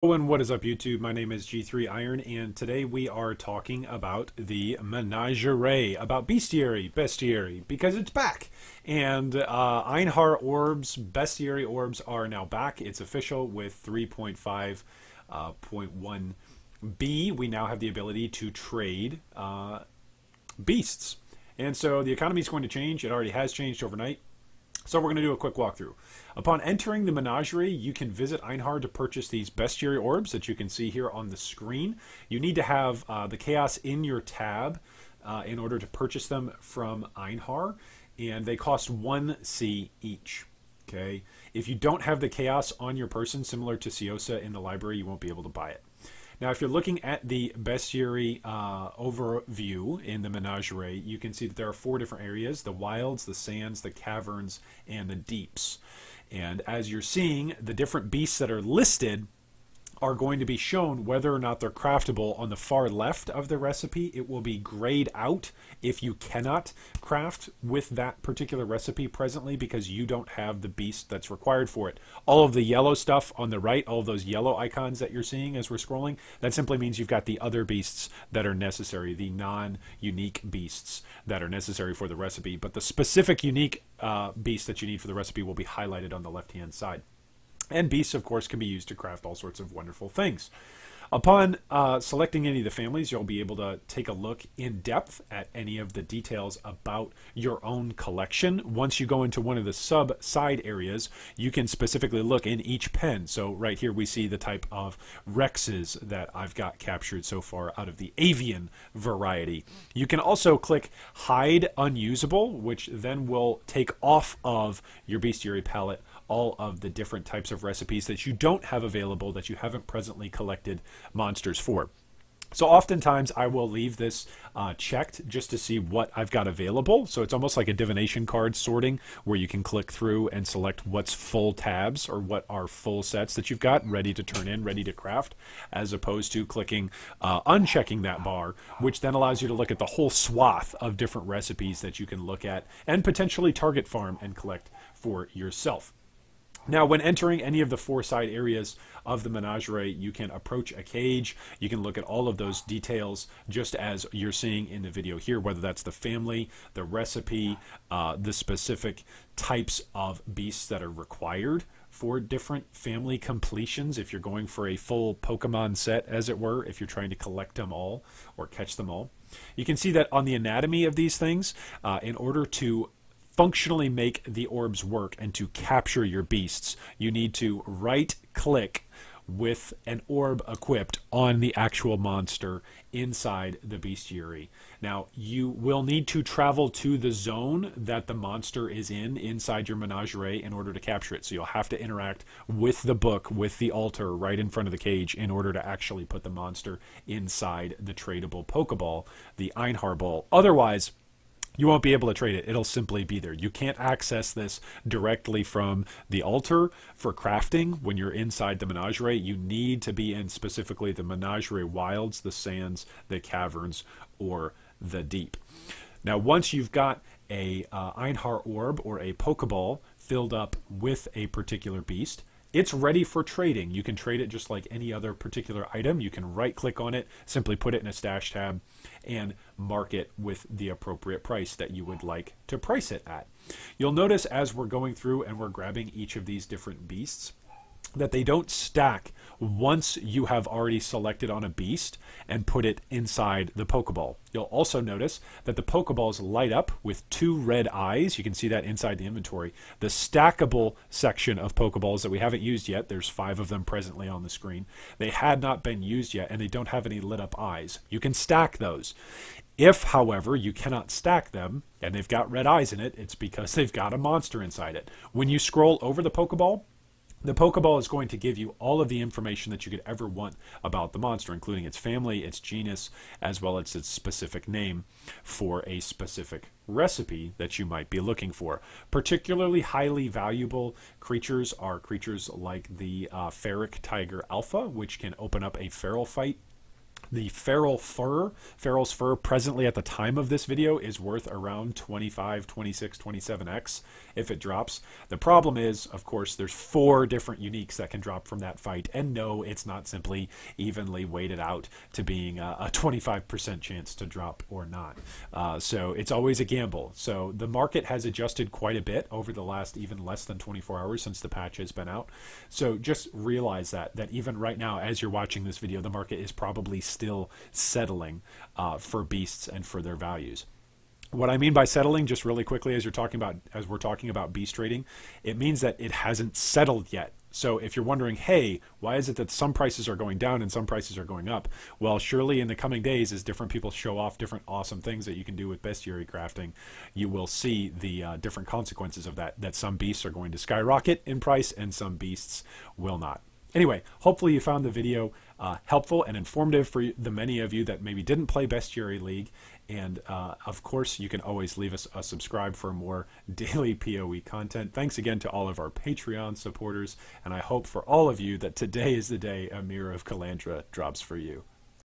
Oh, and what is up, YouTube? My name is G3 Iron, and today we are talking about the menagerie, about Bestiary, because it's back. And Einhar orbs, Bestiary orbs are now back. It's official with 3.5.1b. We now have the ability to trade beasts. And so the economy is going to change. It already has changed overnight. So we're going to do a quick walkthrough. Upon entering the menagerie, you can visit Einhar to purchase these bestiary orbs that you can see here on the screen. You need to have the chaos in your tab in order to purchase them from Einhar, and they cost 1C each. Okay. If you don't have the chaos on your person, similar to Ciosa in the library, you won't be able to buy it. Now, if you're looking at the bestiary overview in the menagerie, you can see that there are 4 different areas: the wilds, the sands, the caverns, and the deeps. And as you're seeing, the different beasts that are listed are going to be shown whether or not they're craftable on the far left of the recipe. It will be grayed out if you cannot craft with that particular recipe presently because you don't have the beast that's required for it. All of the yellow stuff on the right, all of those yellow icons that you're seeing as we're scrolling, that simply means you've got the other beasts that are necessary, the non-unique beasts that are necessary for the recipe. But the specific unique beast that you need for the recipe will be highlighted on the left-hand side. And beasts, of course, can be used to craft all sorts of wonderful things. Upon selecting any of the families, you'll be able to take a look in depth at any of the details about your own collection. Once you go into one of the side areas, you can specifically look in each pen. So right here we see the type of Rexes that I've got captured so far out of the avian variety. You can also click Hide Unusable, which then will take off of your bestiary palette all of the different types of recipes that you don't have available, that you haven't presently collected monsters for. So oftentimes I will leave this checked just to see what I've got available. So it's almost like a divination card sorting where you can click through and select what's full tabs or what are full sets that you've got ready to turn in, ready to craft, as opposed to clicking unchecking that bar, which then allows you to look at the whole swath of different recipes that you can look at and potentially target farm and collect for yourself. Now, when entering any of the 4 side areas of the menagerie, you can approach a cage. You can look at all of those details just as you're seeing in the video here, whether that's the family, the recipe, the specific types of beasts that are required for different family completions. If you're going for a full Pokemon set, as it were, if you're trying to collect them all or catch them all. You can see that on the anatomy of these things, in order to functionally make the orbs work and to capture your beasts, you need to right click with an orb equipped on the actual monster inside the bestiary. Now, you will need to travel to the zone that the monster is in inside your menagerie in order to capture it. So you'll have to interact with the book, with the altar right in front of the cage in order to actually put the monster inside the tradable Pokeball, the Einhar ball. Otherwise, you won't be able to trade it. It'll simply be there. You can't access this directly from the altar for crafting when you're inside the menagerie. You need to be in specifically the menagerie wilds, the sands, the caverns, or the deep. Now, once you've got a Einhar orb or a Pokeball filled up with a particular beast, it's ready for trading. You can trade it just like any other particular item. You can right-click on it, simply put it in a stash tab, and mark it with the appropriate price that you would like to price it at. You'll notice as we're going through and we're grabbing each of these different beasts that they don't stack once you have already selected on a beast and put it inside the Pokeball. You'll also notice that the Pokeballs light up with 2 red eyes. You can see that inside the inventory. The stackable section of Pokeballs that we haven't used yet, there's 5 of them presently on the screen. They had not been used yet, and they don't have any lit up eyes. You can stack those. If, however, you cannot stack them, and they've got red eyes in it, it's because they've got a monster inside it. When you scroll over the Pokeball is going to give you all of the information that you could ever want about the monster, including its family, its genus, as well as its specific name for a specific recipe that you might be looking for. Particularly highly valuable creatures are creatures like the Ferric Tiger Alpha, which can open up a feral fight The Feral's fur presently at the time of this video is worth around 25, 26, 27x if it drops. The problem is, of course, there's 4 different uniques that can drop from that fight. And no, it's not simply evenly weighted out to being a 25% chance to drop or not. So it's always a gamble. So the market has adjusted quite a bit over the last even less than 24 hours since the patch has been out. So just realize that even right now, as you're watching this video, the market is probably still settling for beasts and for their values. What I mean by settling, just really quickly, as we're talking about beast trading, it means that it hasn't settled yet. So if you're wondering, hey, why is it that some prices are going down and some prices are going up? Well, surely in the coming days, as different people show off different awesome things that you can do with bestiary crafting, you will see the different consequences of that, that some beasts are going to skyrocket in price and some beasts will not. Anyway, hopefully you found the video helpful and informative for the many of you that maybe didn't play Bestiary League. And of course, you can always leave us a subscribe for more daily PoE content. Thanks again to all of our Patreon supporters. And I hope for all of you that today is the day a Mirror of Calandra drops for you.